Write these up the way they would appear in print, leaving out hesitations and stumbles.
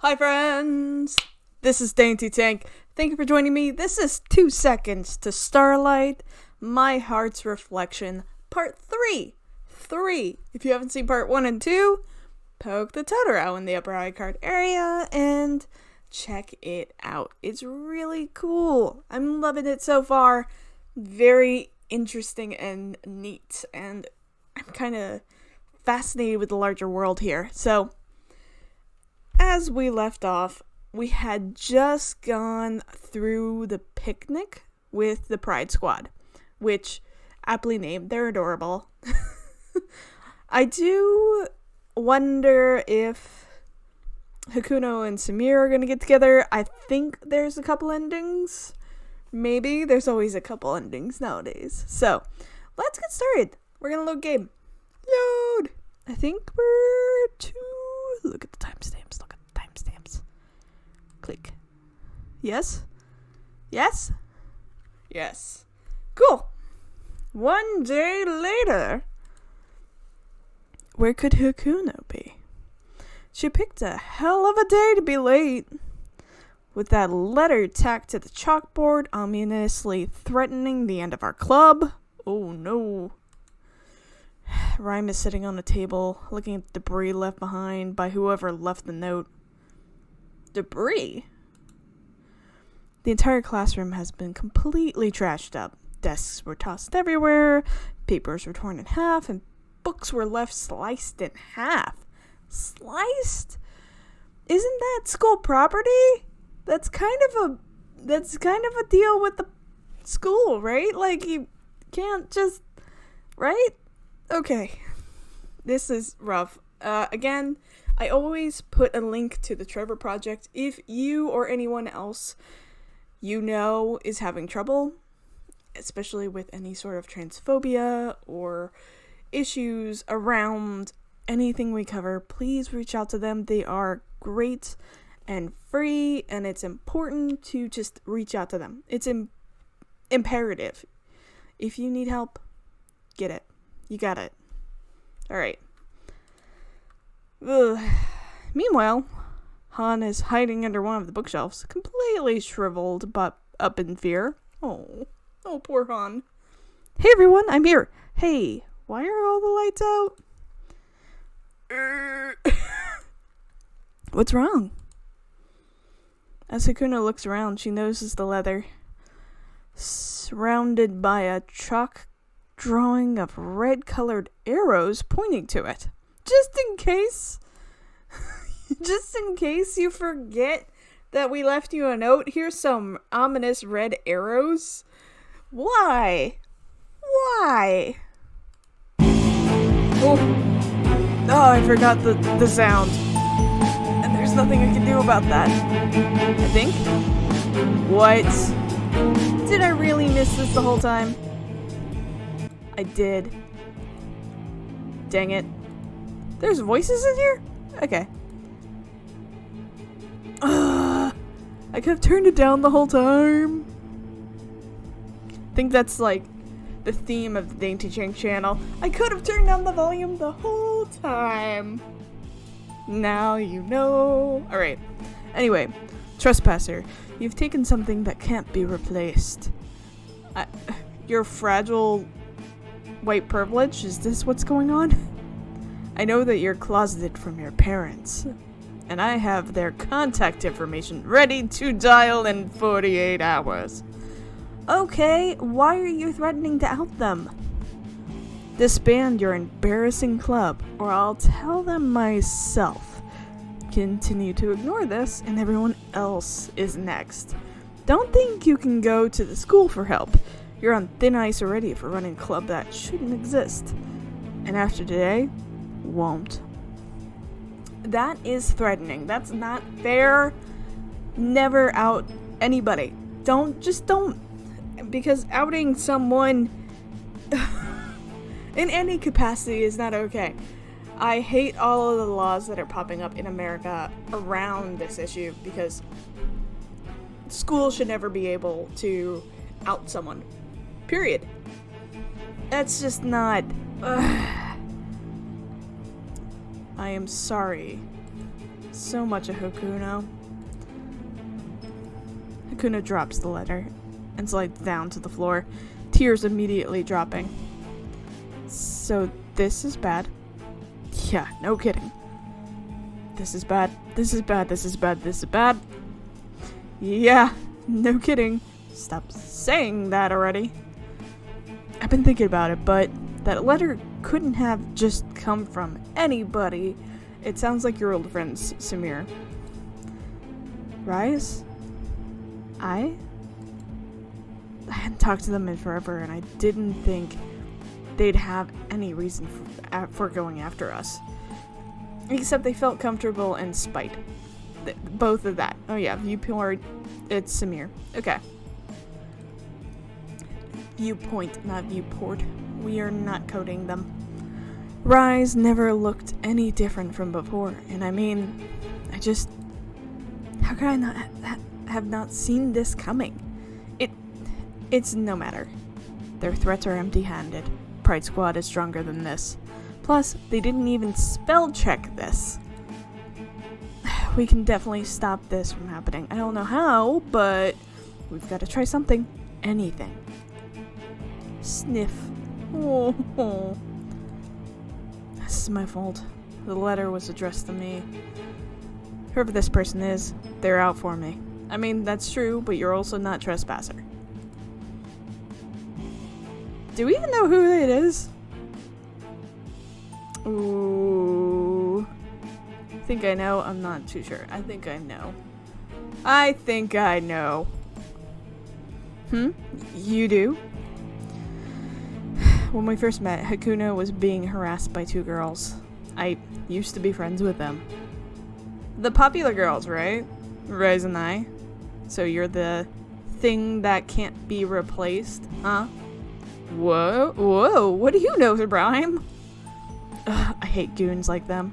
Hi friends, this is Dainty Tank. Thank you for joining me. This is 2 Seconds to Starlight, My Heart's Reflection, Part 3. If you haven't seen Part 1 and 2, poke the Totoro in the upper eye card area and check it out. It's really cool. I'm loving it so far. Very interesting and neat, and I'm kind of fascinated with the larger world here. So, as we left off, we had just gone through the picnic with the Pride Squad, which, aptly named, they're adorable. I do wonder if Hakuno and Sumire are going to get together. I think there's a couple endings. Maybe. There's always a couple endings nowadays. So, let's get started. We're going to load game. Load! I think we're to... Look at the timestamps. Click. Yes? Yes? Yes. Cool. One day later. Where could Hakuno be? She picked a hell of a day to be late. With that letter tacked to the chalkboard, ominously threatening the end of our club. Oh no. Rhyme is sitting on a table, looking at the debris left behind by whoever left the note. Debris? The entire classroom has been completely trashed up. Desks were tossed everywhere, papers were torn in half, and books were left sliced in half. Sliced? Isn't that school property? That's kind of a deal with the school, right? Like, you can't just, right? Okay. This is rough. Again, I always put a link to the Trevor Project if you or anyone else you know is having trouble, especially with any sort of transphobia or issues around anything we cover. Please reach out to them. They are great and free, and it's important to just reach out to them. It's imperative. If you need help, get it. You got it. Alright. Meanwhile, Han is hiding under one of the bookshelves, completely shriveled but up in fear. Oh, poor Han. Hey everyone, I'm here. Hey, why are all the lights out? What's wrong? As Hakuno looks around, she notices the leather, surrounded by a chalk drawing of red-colored arrows pointing to it. Just in case you forget that we left you a note, here's some ominous red arrows. Why? Oh, I forgot the sound. And there's nothing I can do about that. I think. What? Did I really miss this the whole time? I did. Dang it. There's voices in here? Okay. I could have turned it down the whole time. I think that's like the theme of the Dainty Tank channel. I could have turned down the volume the whole time. Now you know. Alright. Anyway, trespasser, you've taken something that can't be replaced. Your fragile white privilege? Is this what's going on? I know that you're closeted from your parents, and I have their contact information ready to dial in 48 hours. Okay, why are you threatening to out them? Disband your embarrassing club, or I'll tell them myself. Continue to ignore this, and everyone else is next. Don't think you can go to the school for help. You're on thin ice already for running a club that shouldn't exist. And after today, won't. That is threatening. That's not fair. Never out anybody. Don't. Because outing someone in any capacity is not okay. I hate all of the laws that are popping up in America around this issue because schools should never be able to out someone. Period. That's just not... I am sorry, So much of Hakuno. Hakuno drops the letter and slides down to the floor, tears immediately dropping. So this is bad. Yeah, no kidding. This is bad. This is bad. This is bad. This is bad. Yeah, no kidding. Stop saying that already. I've been thinking about it, but that letter couldn't have just come from anybody. It sounds like your old friend, Sumire. Rise? I hadn't talked to them in forever, and I didn't think they'd have any reason for going after us. Except they felt comfortable and spite. Both of that. Oh yeah, viewport, it's Sumire. Okay. Viewpoint, not viewport. We are not coding them. Rise never looked any different from before, and I mean, how could I not have not seen this coming? It's no matter. Their threats are empty-handed. Pride Squad is stronger than this. Plus, they didn't even spell check this. We can definitely stop this from happening. I don't know how, but we've got to try something. Anything. Sniff. Oh. This is my fault. The letter was addressed to me. Whoever this person is, they're out for me. I mean, that's true, but you're also not trespasser. Do we even know who it is? Ooh. I think I know. I'm not too sure. I think I know. I think I know. You do? When we first met, Hakuno was being harassed by two girls. I used to be friends with them. The popular girls, right? Rise and I. So you're the thing that can't be replaced, huh? Whoa, what do you know, Ibrahim? Ugh, I hate goons like them.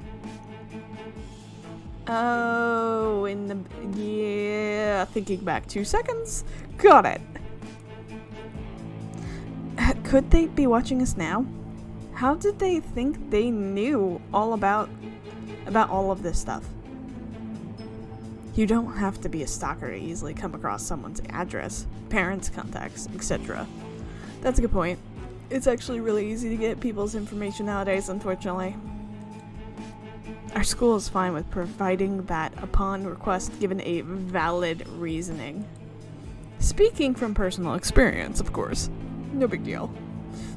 Oh, yeah, thinking back 2 seconds. Got it. Could they be watching us now? How did they think they knew all about all of this stuff? You don't have to be a stalker to easily come across someone's address, parents' contacts, etc. That's a good point. It's actually really easy to get people's information nowadays, unfortunately. Our school is fine with providing that upon request given a valid reasoning. Speaking from personal experience, of course. No big deal.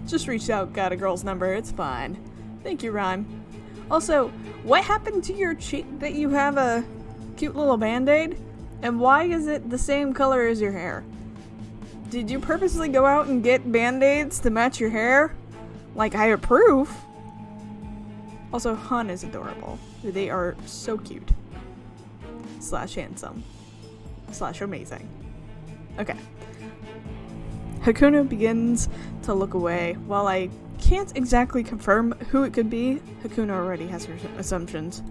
Just reached out, got a girl's number, it's fine. Thank you, Rhyme. Also, what happened to your cheek that you have a cute little band-aid? And why is it the same color as your hair? Did you purposely go out and get band-aids to match your hair? Like, I approve. Also, Han is adorable. They are so cute. / handsome. / amazing. Okay. Hakuno begins to look away. While I can't exactly confirm who it could be, Hakuno already has her assumptions.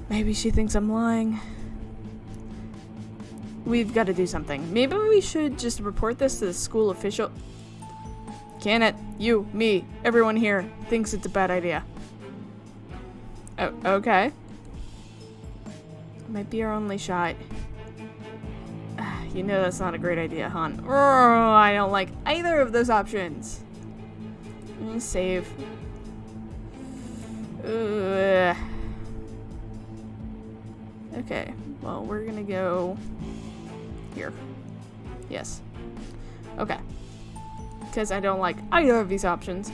Maybe she thinks I'm lying. We've got to do something. Maybe we should just report this to the school official. Can it? You, me, everyone here thinks it's a bad idea. Oh, okay. Might be our only shot. You know that's not a great idea, Han. Oh, I don't like either of those options. Save. Ugh. Okay, well, we're gonna go here. Yes. Okay. Because I don't like either of these options.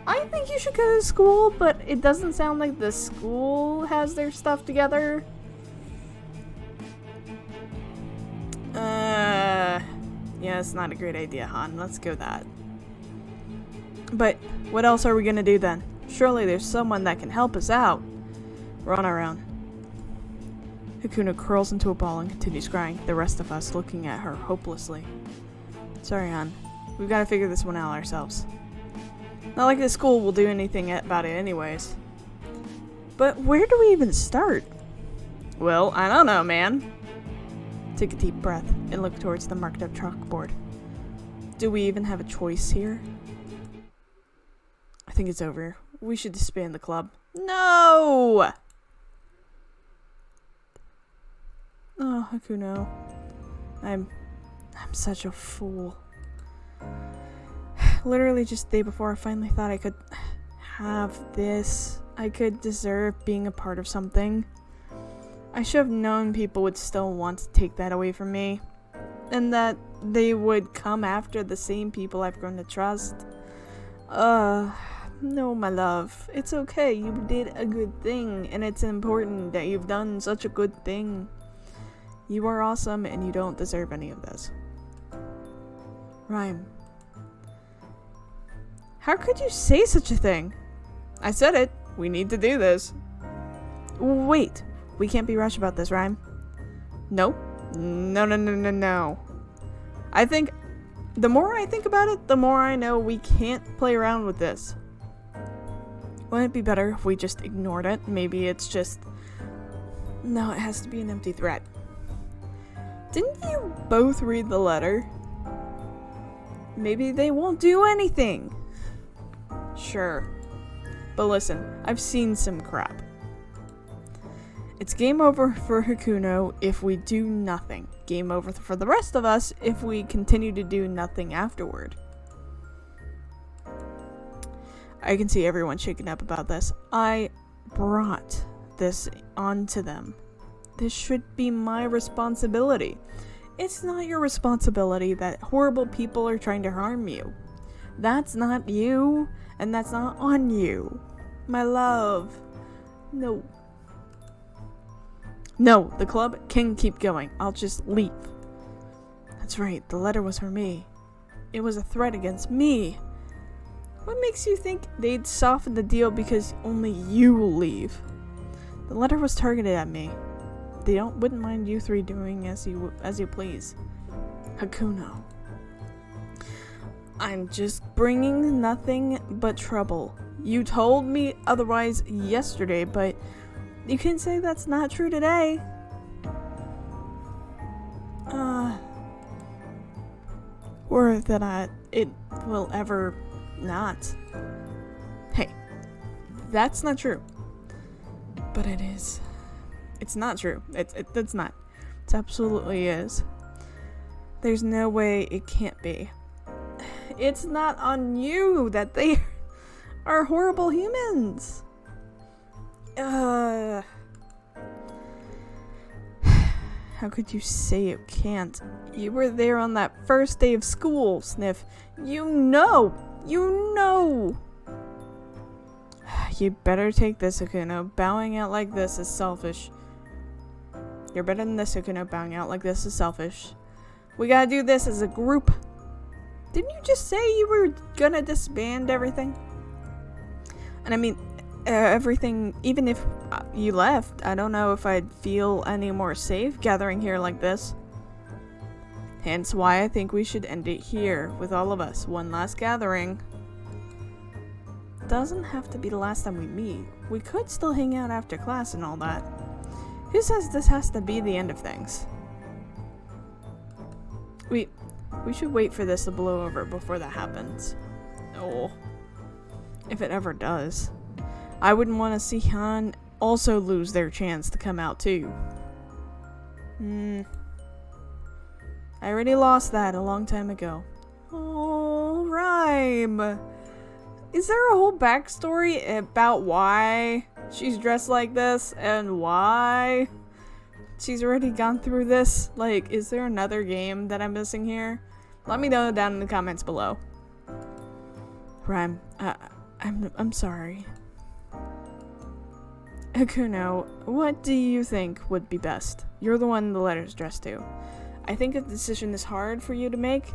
I think you should go to school, but it doesn't sound like the school has their stuff together. Yeah, it's not a great idea, Han. Let's go that. But what else are we gonna do then? Surely there's someone that can help us out. We're on our own. Hakuno curls into a ball and continues crying, the rest of us looking at her hopelessly. Sorry, Han. We've got to figure this one out ourselves. Not like the school will do anything about it anyways. But where do we even start? Well, I don't know, man. Take a deep breath and look towards the marked up chalkboard. Do we even have a choice here? I think it's over. We should disband the club. No! Oh, Hakuno. I'm such a fool. Literally just the day before, I finally thought I could have this. I could deserve being a part of something. I should have known people would still want to take that away from me. And that they would come after the same people I've grown to trust. No, my love. It's okay. You did a good thing. And it's important that you've done such a good thing. You are awesome and you don't deserve any of this. Rhyme. How could you say such a thing? I said it. We need to do this. Wait. We can't be rushed about this, Rhyme. Nope. No. I think the more I think about it, the more I know we can't play around with this. Wouldn't it be better if we just ignored it? Maybe it's just... No, it has to be an empty threat. Didn't you both read the letter? Maybe they won't do anything. Sure. But listen, I've seen some crap. It's game over for Hakuno if we do nothing. Game over for the rest of us if we continue to do nothing afterward. I can see everyone shaken up about this. I brought this onto them. This should be my responsibility. It's not your responsibility that horrible people are trying to harm you. That's not you, and that's not on you. My love. No. No, the club can keep going. I'll just leave. That's right, the letter was for me. It was a threat against me. What makes you think they'd soften the deal because only you will leave? The letter was targeted at me. They wouldn't mind you three doing as you please. Hakuno. I'm just bringing nothing but trouble. You told me otherwise yesterday, but you can say that's not true today. Or that it will ever not. Hey, that's not true. But it is. It's not true. It's not. It absolutely is. There's no way it can't be. It's not on you that they are horrible humans. How could you say it can't? You were there on that first day of school, Sniff. You know. You better take this, Hakuno. Bowing out like this is selfish. You're better than this, Hakuno. Bowing out like this is selfish. We gotta do this as a group. Didn't you just say you were gonna disband everything? And I mean, everything, even if you left, I don't know if I'd feel any more safe gathering here like this. Hence why I think we should end it here with all of us. One last gathering. Doesn't have to be the last time we meet. We could still hang out after class and all that. Who says this has to be the end of things? We should wait for this to blow over before that happens. Oh. If it ever does. I wouldn't want to see Han also lose their chance to come out too. I already lost that a long time ago. Oh, Rhyme. Is there a whole backstory about why she's dressed like this and why she's already gone through this? Like, is there another game that I'm missing here? Let me know down in the comments below. Rhyme, I'm sorry. Hakuno, what do you think would be best? You're the one the letter's addressed to. I think a decision is hard for you to make,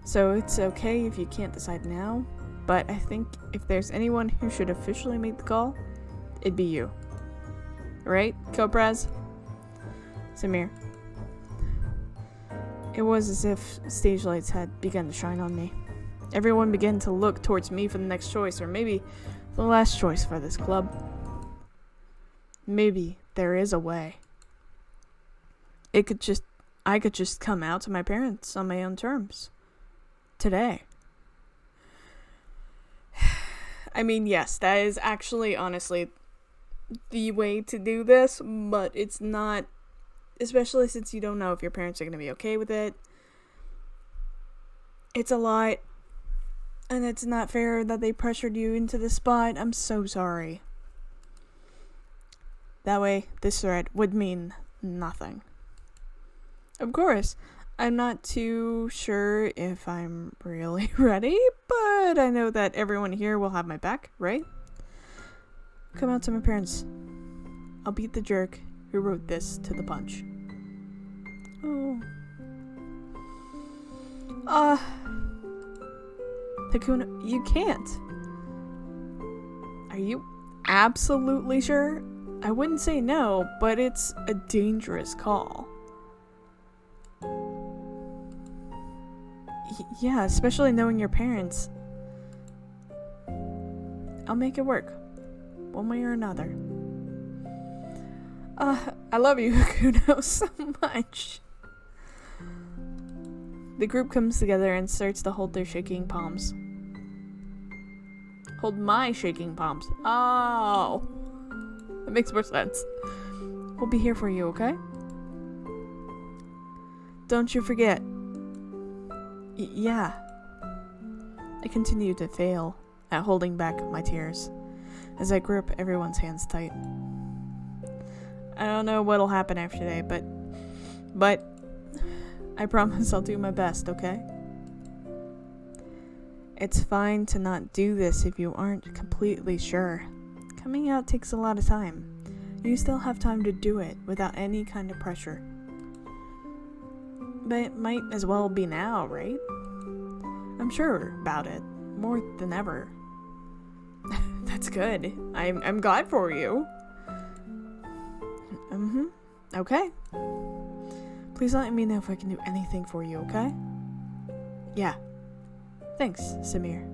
so it's okay if you can't decide now, but I think if there's anyone who should officially make the call, it'd be you. Right, Coprez? Sumire. It was as if stage lights had begun to shine on me. Everyone began to look towards me for the next choice, or maybe the last choice for this club. Maybe there is a way. I could just come out to my parents on my own terms. Today. I mean, yes, that is actually, honestly, the way to do this, but it's not, especially since you don't know if your parents are going to be okay with it. It's a lot, and it's not fair that they pressured you into this spot. I'm so sorry. That way, this threat would mean nothing. Of course, I'm not too sure if I'm really ready, but I know that everyone here will have my back, right? Come out to my parents. I'll beat the jerk who wrote this to the punch. Oh. Hakuno, you can't. Are you absolutely sure? I wouldn't say no, but it's a dangerous call. Yeah, especially knowing your parents. I'll make it work, one way or another. I love you, Hakuno, so much. The group comes together and starts to hold their shaking palms. Hold my shaking palms. Oh, that makes more sense. We'll be here for you, okay? Don't you forget. Yeah. I continue to fail at holding back my tears as I grip everyone's hands tight. I don't know what'll happen after today, but I promise I'll do my best, okay? It's fine to not do this if you aren't completely sure. Coming out takes a lot of time. You still have time to do it without any kind of pressure. But it might as well be now, right? I'm sure about it, more than ever. That's good. I'm glad for you. Okay. Please let me know if I can do anything for you, okay? Yeah. Thanks, Sumire.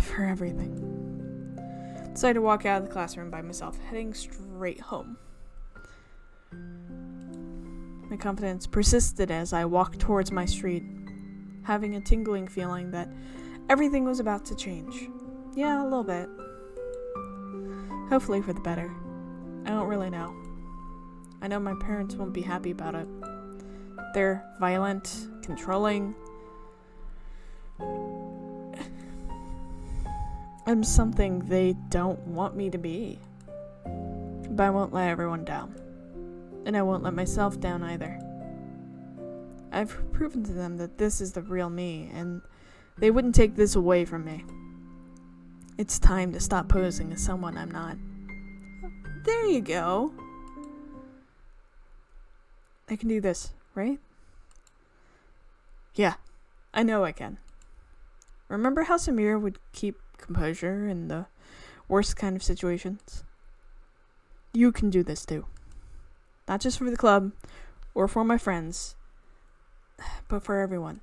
For everything. Decided to walk out of the classroom by myself, heading straight home. My confidence persisted as I walked towards my street, having a tingling feeling that everything was about to change. Yeah, a little bit. Hopefully for the better. I don't really know. I know my parents won't be happy about it. They're violent, controlling. I'm something they don't want me to be. But I won't let everyone down. And I won't let myself down either. I've proven to them that this is the real me, and they wouldn't take this away from me. It's time to stop posing as someone I'm not. There you go. I can do this, right? Yeah, I know I can. Remember how Sumire would keep composure in the worst kind of situations? You can do this too. Not just for the club or for my friends, but for everyone.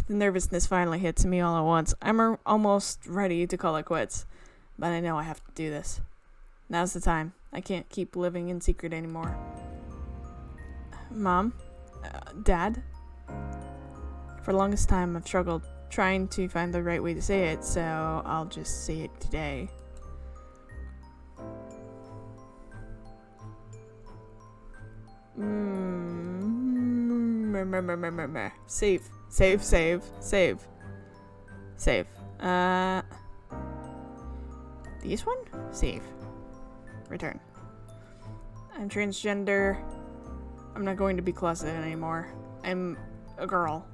The nervousness finally hits me all at once. I'm almost ready to call it quits, but I know I have to do this. Now's the time. I can't keep living in secret anymore. Mom? Dad? For the longest time I've struggled trying to find the right way to say it, so I'll just say it today. Save. This one? Save. Return. I'm transgender. I'm not going to be closeted anymore. I'm a girl.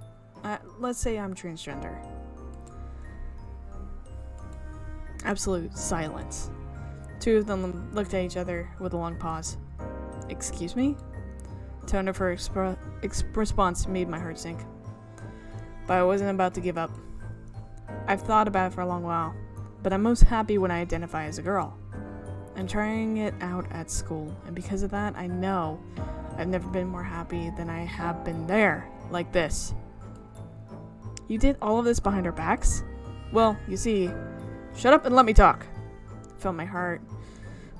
Let's say I'm transgender. Absolute silence. Two of them looked at each other with a long pause. Excuse me? The tone of her response made my heart sink. But I wasn't about to give up. I've thought about it for a long while, but I'm most happy when I identify as a girl. I'm trying it out at school, and because of that, I know I've never been more happy than I have been there, like this. You did all of this behind our backs? Well, you see, shut up and let me talk. I felt my heart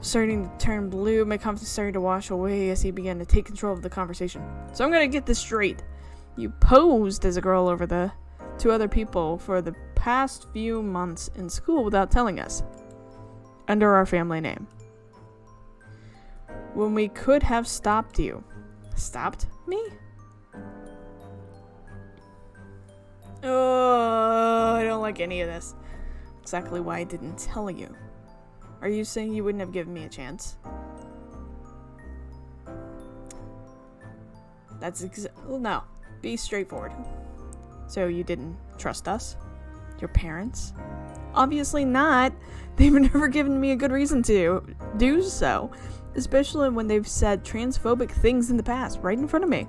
starting to turn blue. My confidence started to wash away as he began to take control of the conversation. So I'm gonna get this straight. You posed as a girl over the two other people for the past few months in school without telling us, under our family name. When we could have stopped you. Stopped me? Oh, I don't like any of this. Exactly why I didn't tell you. Are you saying you wouldn't have given me a chance? Well, no. Be straightforward. So you didn't trust us? Your parents? Obviously not. They've never given me a good reason to do so. Especially when they've said transphobic things in the past, right in front of me.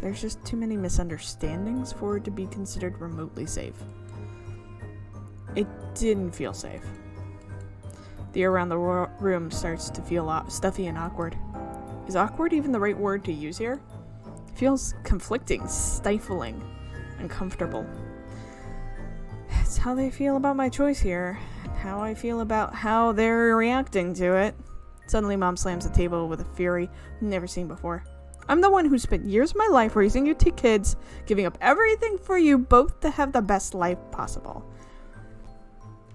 There's just too many misunderstandings for it to be considered remotely safe. It didn't feel safe. The air around the room starts to feel stuffy and awkward. Is awkward even the right word to use here? It feels conflicting, stifling, uncomfortable. It's how they feel about my choice here, and how I feel about how they're reacting to it. Suddenly, Mom slams the table with a fury I've never seen before. I'm the one who spent years of my life raising you two kids, giving up everything for you both to have the best life possible.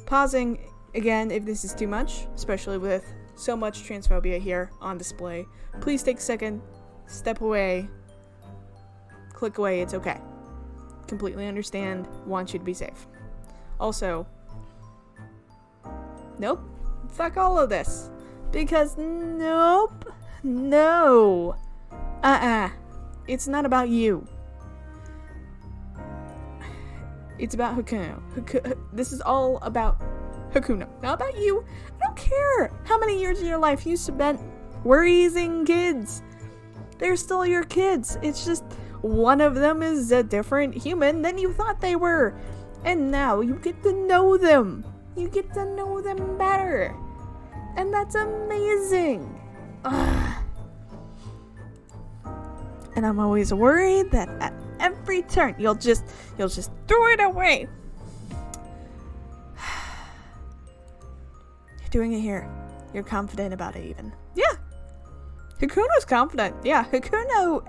Pausing again if this is too much, especially with so much transphobia here on display. Please take a second, step away, click away, it's okay. Completely understand, want you to be safe. Also, nope, fuck all of this. Because nope, no. It's not about you. It's about Hakuno. This is all about Hakuno, not about you. I don't care how many years of your life you spent raising kids. They're still your kids. It's just one of them is a different human than you thought they were. And now you get to know them. You get to know them better. And that's amazing. Ugh. And I'm always worried that at every turn you'll just throw it away. You're doing it here. You're confident about it even. Yeah. Hakuno's confident. Yeah, Hakuno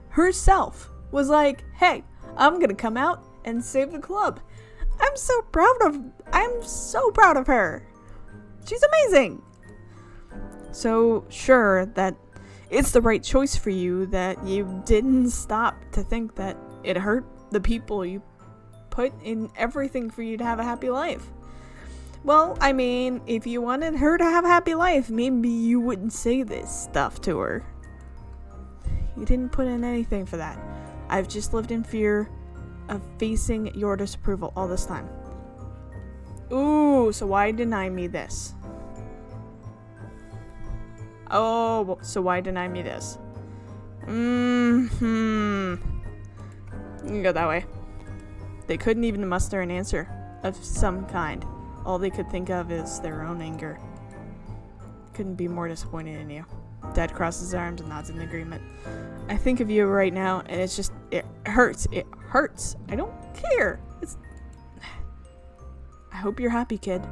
herself was like, hey, I'm gonna come out and save the club. I'm so proud of her. She's amazing. So sure that it's the right choice for you that you didn't stop to think that it hurt the people you put in everything for you to have a happy life. Well, I mean, if you wanted her to have a happy life, maybe you wouldn't say this stuff to her. You didn't put in anything for that. I've just lived in fear of facing your disapproval all this time. Ooh, so why deny me this? Oh, so why deny me this? You can go that way. They couldn't even muster an answer of some kind. All they could think of is their own anger. Couldn't be more disappointed in you. Dad crosses his arms and nods in agreement. I think of you right now, and it's just, it hurts. It hurts. I don't care. I hope you're happy, kid.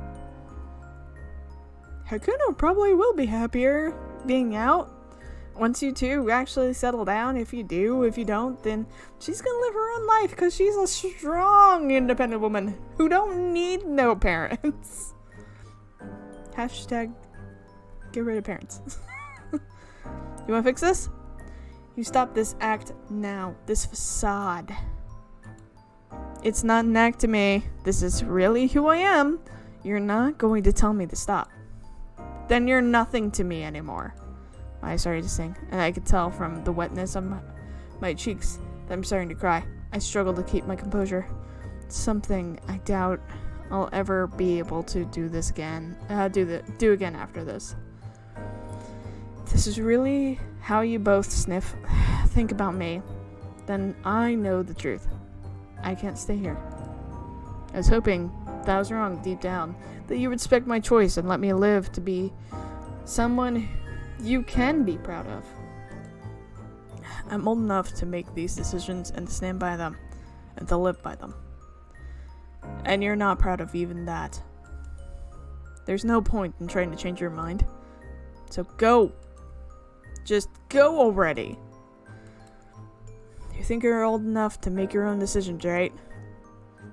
Hakuno probably will be happier being out. Once you two actually settle down, if you do, if you don't, then she's gonna live her own life because she's a strong, independent woman who don't need no parents. Hashtag get rid of parents. You wanna fix this? You stop this act now. This facade. It's not an act to me. This is really who I am. You're not going to tell me to stop. Then you're nothing to me anymore. I started to sing, and I could tell from the wetness on my cheeks that I'm starting to cry. I struggle to keep my composure. It's something I doubt I'll ever be able to do this again. Do again after this. This is really how you both think about me. Then I know the truth. I can't stay here. I was hoping that I was wrong deep down, that you respect my choice and let me live to be someone you can be proud of. I'm old enough to make these decisions and to stand by them and to live by them. And you're not proud of even that. There's no point in trying to change your mind. So go. Just go already. You think you're old enough to make your own decisions, right?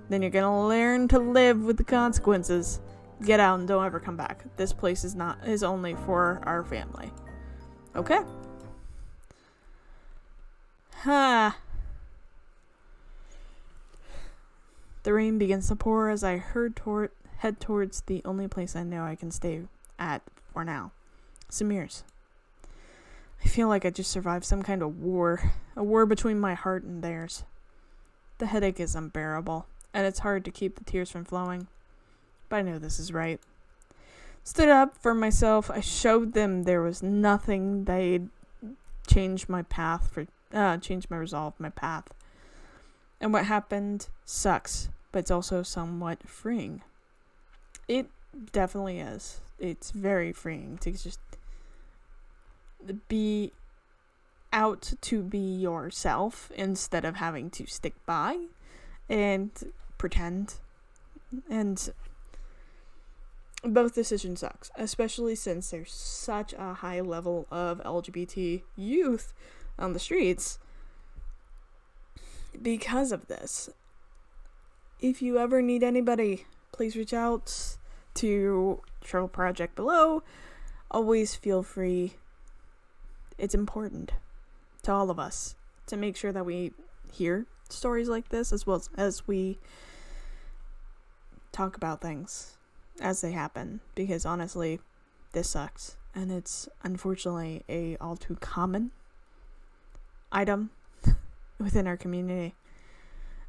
then you're gonna learn to live with the consequences. Get out and don't ever come back. This place is only for our family. Okay? The rain begins to pour as I head towards the only place I know I can stay at for now. Sumire's. I feel like I just survived some kind of war. A war between my heart and theirs. The headache is unbearable, and it's hard to keep the tears from flowing. But I know this is right. Stood up for myself. I showed them there was nothing they'd change my resolve, my path. And what happened sucks, but it's also somewhat freeing. It definitely is. It's very freeing to just be out to be yourself instead of having to stick by and pretend. And both decisions sucks, especially since there's such a high level of LGBT youth on the streets because of this. If you ever need anybody, please reach out to Travel Project below. Always feel free. It's important to all of us to make sure that we hear stories like this as well as we talk about things as they happen, because honestly, this sucks, and it's unfortunately a all too common item within our community.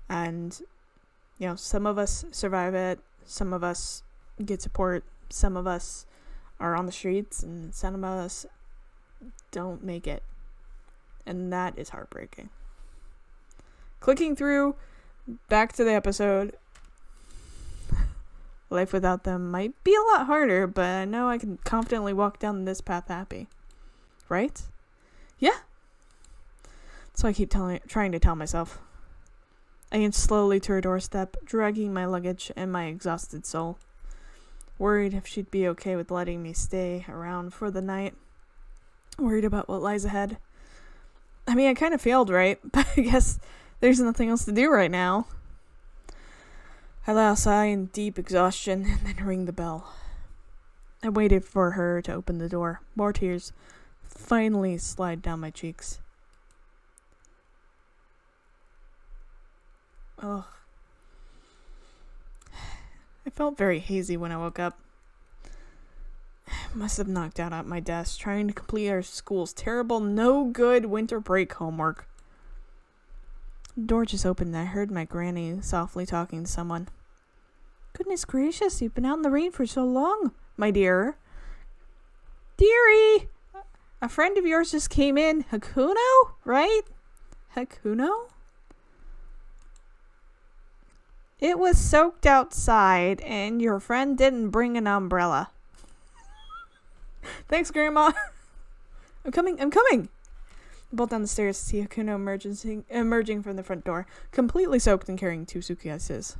And some of us survive it, some of us get support, some of us are on the streets, and some of us don't make it, and that is heartbreaking. Clicking through back to the episode, life without them might be a lot harder, but I know I can confidently walk down this path happy. Right? Yeah. So I keep trying to tell myself. I inch slowly to her doorstep, dragging my luggage and my exhausted soul. Worried if she'd be okay with letting me stay around for the night. Worried about what lies ahead. I mean, I kind of failed, right? But I guess there's nothing else to do right now. I let out a sigh in deep exhaustion and then ring the bell. I waited for her to open the door. More tears finally slide down my cheeks. Ugh. I felt very hazy when I woke up. Must have knocked out at my desk trying to complete our school's terrible, no-good winter break homework. The door just opened and I heard my granny softly talking to someone. Goodness gracious, you've been out in the rain for so long, my dear. Dearie! A friend of yours just came in. Hakuno, right? Hakuno? It was soaked outside and your friend didn't bring an umbrella. Thanks, Grandma. I'm coming. I bolted down the stairs to see Hakuno emerging from the front door, completely soaked and carrying 2 suitcases.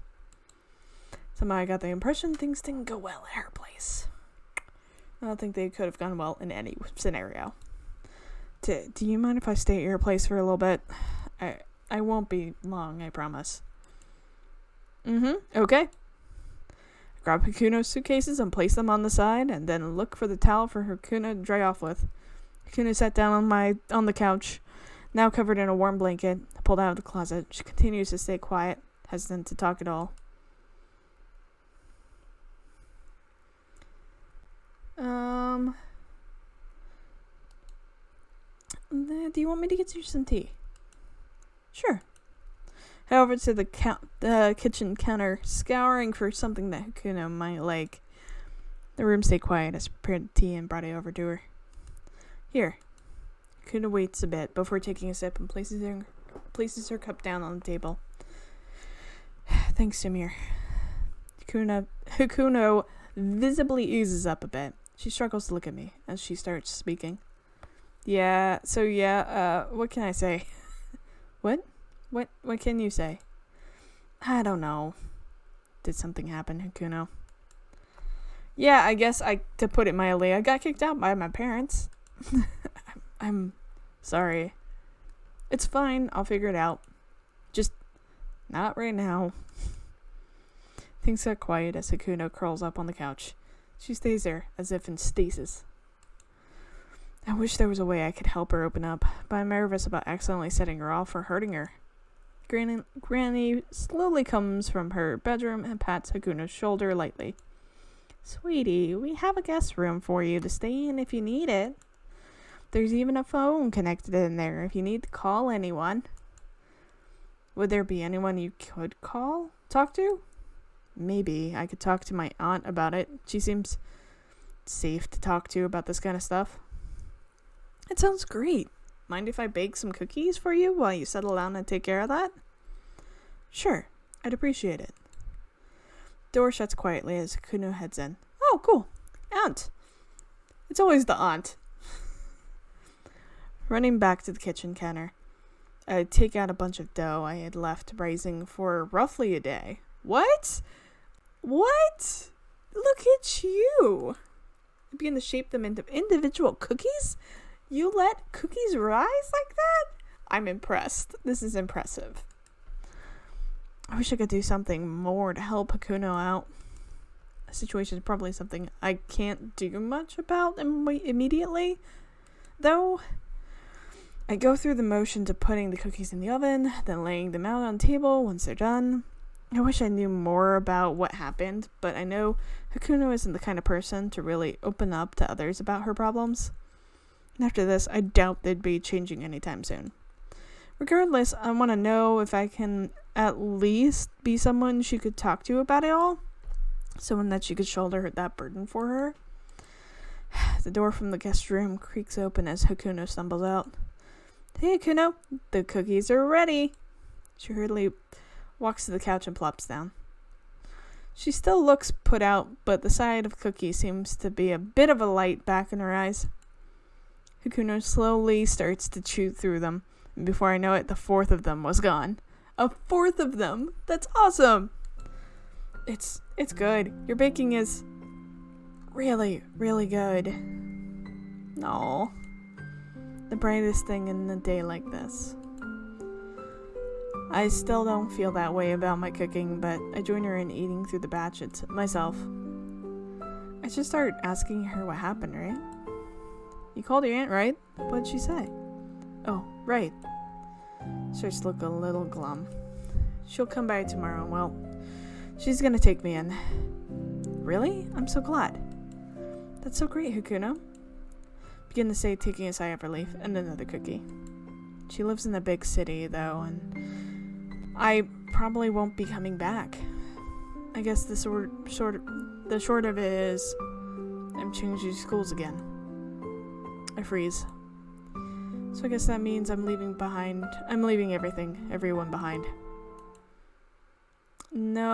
Somehow I got the impression things didn't go well at her place. I don't think they could have gone well in any scenario. Do you mind if I stay at your place for a little bit? I won't be long, I promise. Okay. Grab Hakuno's suitcases and place them on the side, and then look for the towel for Hakuno to dry off with. Hakuno sat down on the couch, now covered in a warm blanket, pulled out of the closet. She continues to stay quiet, hesitant to talk at all. Do you want me to get you some tea? Sure. Head over to the kitchen counter, scouring for something that Hakuno might like. The room stayed quiet as I prepared tea and brought it over to her. Here. Hakuno waits a bit before taking a sip and places her cup down on the table. Thanks, Sumire. Hakuno visibly eases up a bit. She struggles to look at me as she starts speaking. What can I say? What can you say? I don't know. Did something happen, Hakuno? Yeah, I guess to put it mildly, I got kicked out by my parents. I'm sorry. It's fine, I'll figure it out. Just not right now. Things get quiet as Hakuno curls up on the couch. She stays there, as if in stasis. I wish there was a way I could help her open up, but I'm nervous about accidentally setting her off or hurting her. Granny slowly comes from her bedroom and pats Hakuno's shoulder lightly. Sweetie, we have a guest room for you to stay in if you need it. There's even a phone connected in there if you need to call anyone. Would there be anyone you could talk to? Maybe I could talk to my aunt about it. She seems safe to talk to about this kind of stuff. It sounds great. Mind if I bake some cookies for you while you settle down and take care of that? Sure, I'd appreciate it. Door shuts quietly as Hakuno heads in. Oh, cool. Aunt. It's always the aunt. Running back to the kitchen counter, I take out a bunch of dough I had left raising for roughly a day. What? What? Look at you. I begin to shape them into individual cookies? You let cookies rise like that? I'm impressed. This is impressive. I wish I could do something more to help Hakuno out. The situation is probably something I can't do much about immediately. Though, I go through the motions of putting the cookies in the oven, then laying them out on the table once they're done. I wish I knew more about what happened, but I know Hakuno isn't the kind of person to really open up to others about her problems. And after this, I doubt they'd be changing anytime soon. Regardless, I want to know if I can at least be someone she could talk to about it all. Someone that she could shoulder that burden for her. The door from the guest room creaks open as Hakuno stumbles out. Hey, Hakuno, the cookies are ready. She hurriedly walks to the couch and plops down. She still looks put out, but the sight of cookies seems to be a bit of a light back in her eyes. Hakuno slowly starts to chew through them, and before I know it, the fourth of them was gone. A fourth of them? That's awesome! It's good. Your baking is really, really good. No. The brightest thing in a day like this. I still don't feel that way about my cooking, but I join her in eating through the batch myself. I should start asking her what happened, right? You called your aunt, right? What'd she say? Oh, right. Starts to look a little glum. She'll come by tomorrow, and well, she's gonna take me in. Really? I'm so glad. That's so great, Hakuno. Begin to say, taking a sigh of relief, and another cookie. She lives in a big city, though, and I probably won't be coming back. I guess the short of it is I'm changing schools again. I freeze. So I guess that means I'm leaving everyone behind. No.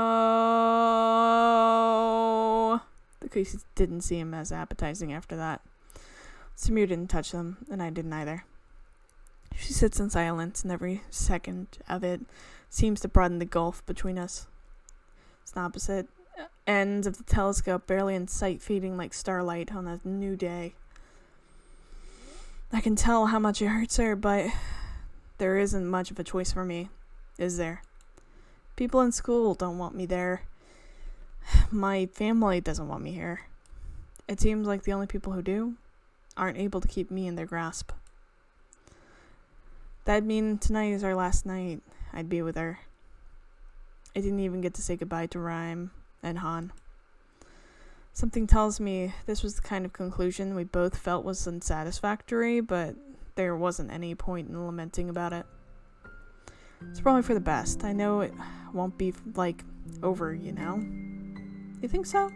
The cookies didn't seem as appetizing after that. Sumire didn't touch them, and I didn't either. She sits in silence, and every second of it seems to broaden the gulf between us. It's the opposite ends of the telescope, barely in sight, fading like starlight on a new day. I can tell how much it hurts her, but there isn't much of a choice for me, is there? People in school don't want me there. My family doesn't want me here. It seems like the only people who do aren't able to keep me in their grasp. That'd mean tonight is our last night I'd be with her. I didn't even get to say goodbye to Rhyme and Han. Something tells me this was the kind of conclusion we both felt was unsatisfactory, but there wasn't any point in lamenting about it. It's probably for the best. I know it won't be, over, you know? You think so?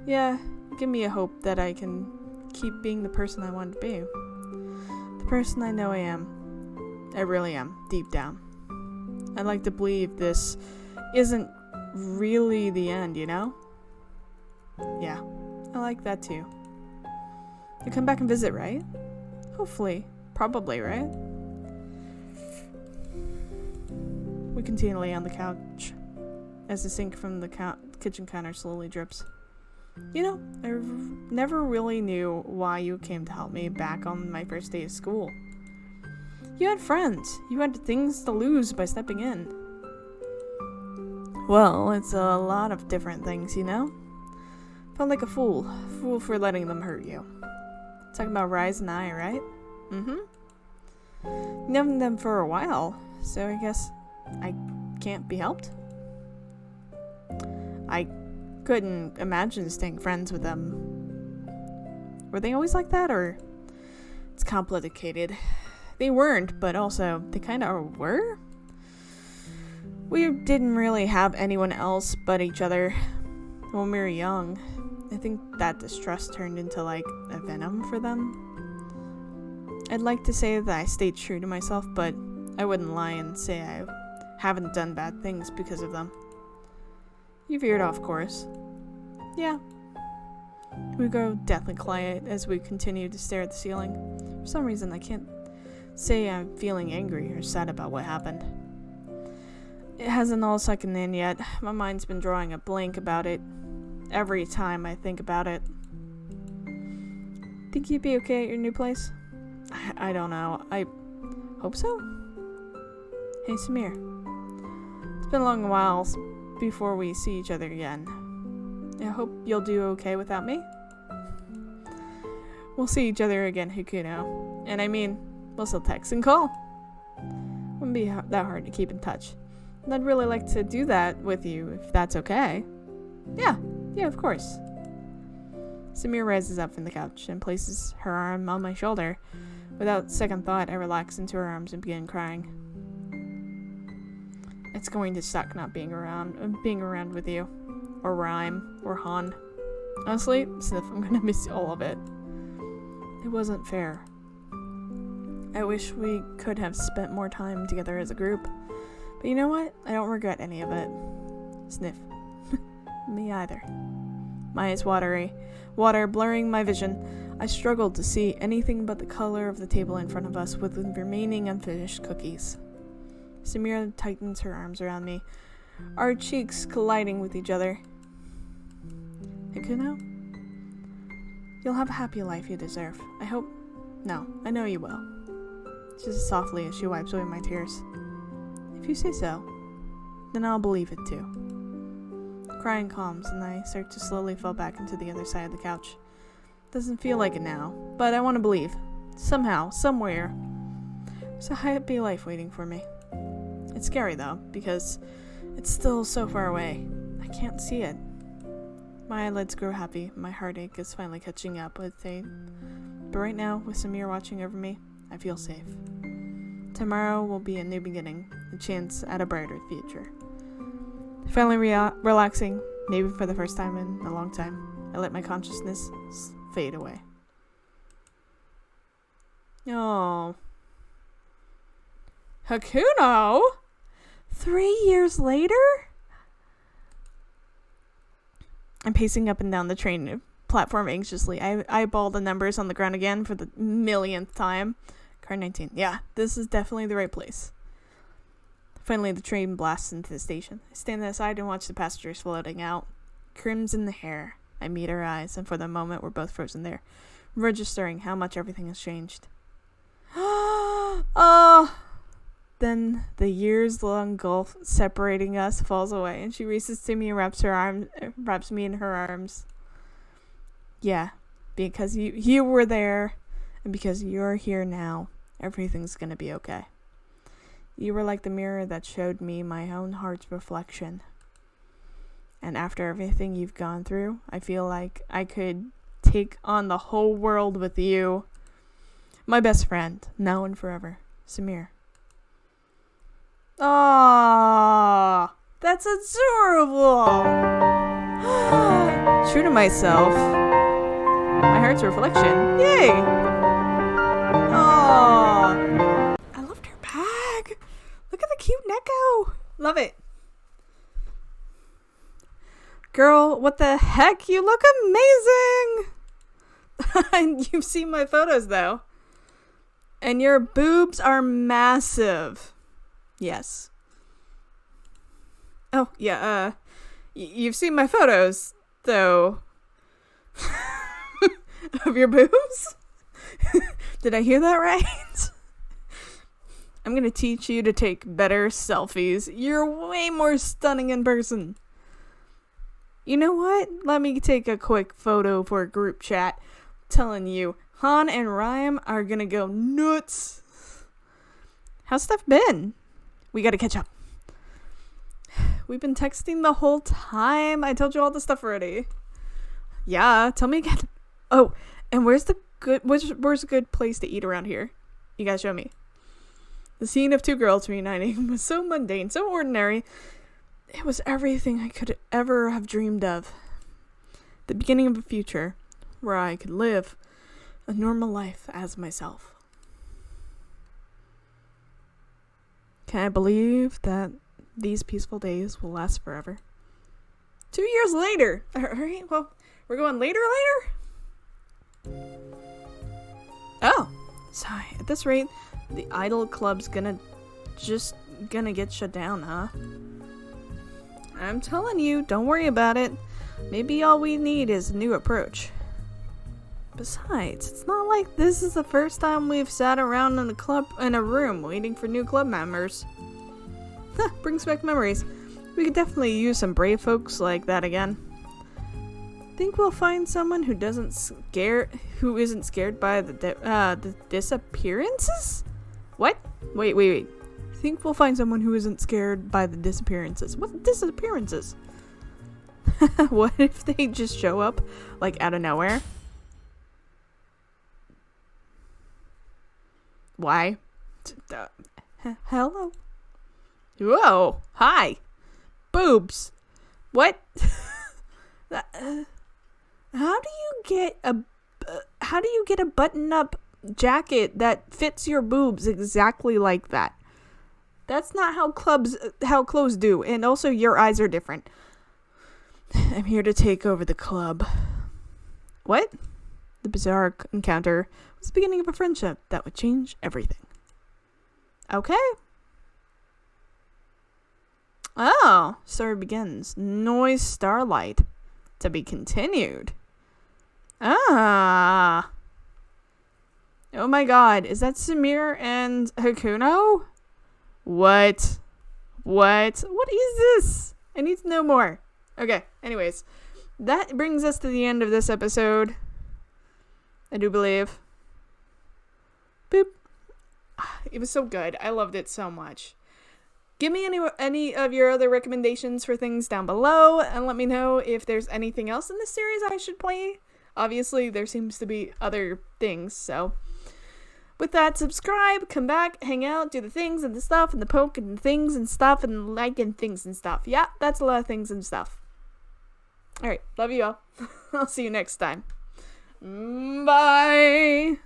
Yeah, give me a hope that I can keep being the person I want to be. The person I know I am. I really am, deep down. I'd like to believe this isn't really the end, you know? Yeah, I like that too. You come back and visit, right? Hopefully. Probably, right? We continue to lay on the couch as the sink from the kitchen counter slowly drips. You know, I never really knew why you came to help me back on my first day of school. You had friends. You had things to lose by stepping in. Well, it's a lot of different things, you know? Felt like a fool for letting them hurt you. Talking about Rise and I, right? Known them for a while, so I guess I can't be helped. I couldn't imagine staying friends with them. Were they always like that, or? It's complicated. They weren't, but also, they kinda were? We didn't really have anyone else but each other when we were young. I think that distrust turned into like a venom for them. I'd like to say that I stayed true to myself, but I wouldn't lie and say I haven't done bad things because of them. You veered off course. Yeah. We go deathly quiet as we continue to stare at the ceiling. For some reason, I can't say I'm feeling angry or sad about what happened. It hasn't all sunk in yet. My mind's been drawing a blank about it every time I think about it. Think you'd be okay at your new place? I don't know. I hope so. Hey, Sumire. It's been a long while before we see each other again. I hope you'll do okay without me. We'll see each other again, Hakuno. And I mean, we'll still text and call. Wouldn't be that hard to keep in touch. And I'd really like to do that with you, if that's okay. Yeah, of course. Sumire rises up from the couch and places her arm on my shoulder. Without second thought, I relax into her arms and begin crying. It's going to suck not being around with you. Or Rhyme, or Han. Honestly, Sniff, I'm gonna miss all of it. It wasn't fair. I wish we could have spent more time together as a group. But you know what? I don't regret any of it. Sniff. Me either. My eyes water blurring my vision. I struggled to see anything but the color of the table in front of us with the remaining unfinished cookies. Sumire tightens her arms around me, our cheeks colliding with each other. Hakuno? You'll have a happy life you deserve. I hope... No, I know you will. Just softly as she wipes away my tears. If you say so, then I'll believe it too. Crying calms, and I start to slowly fall back into the other side of the couch. Doesn't feel like it now, but I want to believe. Somehow, somewhere, there's a happy life waiting for me. It's scary though, because it's still so far away. I can't see it. My eyelids grow heavy. My heartache is finally catching up with it. But right now, with Sumire watching over me, I feel safe. Tomorrow will be a new beginning, a chance at a brighter future. Finally relaxing, maybe for the first time in a long time, I let my consciousness fade away. Oh. Hakuno? 3 years later? I'm pacing up and down the train platform anxiously. I eyeball the numbers on the ground again for the millionth time. Car 19. Yeah, this is definitely the right place. Finally, the train blasts into the station. I stand aside and watch the passengers floating out. Crimson hair. I meet her eyes, and for the moment, we're both frozen there, registering how much everything has changed. Oh! Then the years-long gulf separating us falls away, and she races to me and wraps me in her arms. Yeah, because you were there, and because you're here now, everything's gonna be okay. You were like the mirror that showed me my own heart's reflection. And after everything you've gone through, I feel like I could take on the whole world with you. My best friend, now and forever, Sumire. Aww, that's adorable. True to myself. My heart's reflection. Yay. Aww. I loved her bag. Look at the cute Neko. Love it. Girl, what the heck? You look amazing. You've seen my photos though. And your boobs are massive. Yes. Oh, yeah, you've seen my photos, though. Of your boobs? Did I hear that right? I'm gonna teach you to take better selfies. You're way more stunning in person. You know what? Let me take a quick photo for a group chat telling you Han and Rhyme are gonna go nuts. How's stuff been? We gotta catch up. We've been texting the whole time. I told you all the stuff already. Yeah, tell me again. Oh, and where's a good place to eat around here? You guys show me. The scene of two girls reuniting was so mundane, so ordinary. It was everything I could ever have dreamed of. The beginning of a future where I could live a normal life as myself. Can I believe that these peaceful days will last forever? 2 years later. Alright, well, we're going later? Oh, so at this rate, the Idol Club's gonna get shut down, huh? I'm telling you, don't worry about it. Maybe all we need is a new approach. Besides, it's not like this is the first time we've sat around in a room waiting for new club members. Brings back memories. We could definitely use some brave folks like that again. Think we'll find someone who isn't scared by the disappearances? What? Wait. Think we'll find someone who isn't scared by the disappearances. What disappearances? What if they just show up, like, out of nowhere? Why? Hello? Whoa! Hi! Boobs! What? How do you get a button-up jacket that fits your boobs exactly like that? That's not how clothes do, and also your eyes are different. I'm here to take over the club. What? The bizarre encounter was the beginning of a friendship that would change everything. Okay. Oh, story begins. Noise Starlight. To be continued. Ah. Oh my god, is that Sumire and Hakuno? What? What is this? I need to know more. Okay, anyways. That brings us to the end of this episode. I do believe. Boop. It was so good. I loved it so much. Give me any of your other recommendations for things down below, and let me know if there's anything else in this series I should play. Obviously, there seems to be other things, so... With that, subscribe, come back, hang out, do the things and the stuff, and the poke and the things and stuff, and like and things and stuff. Yeah, that's a lot of things and stuff. Alright, love you all. I'll see you next time. Bye!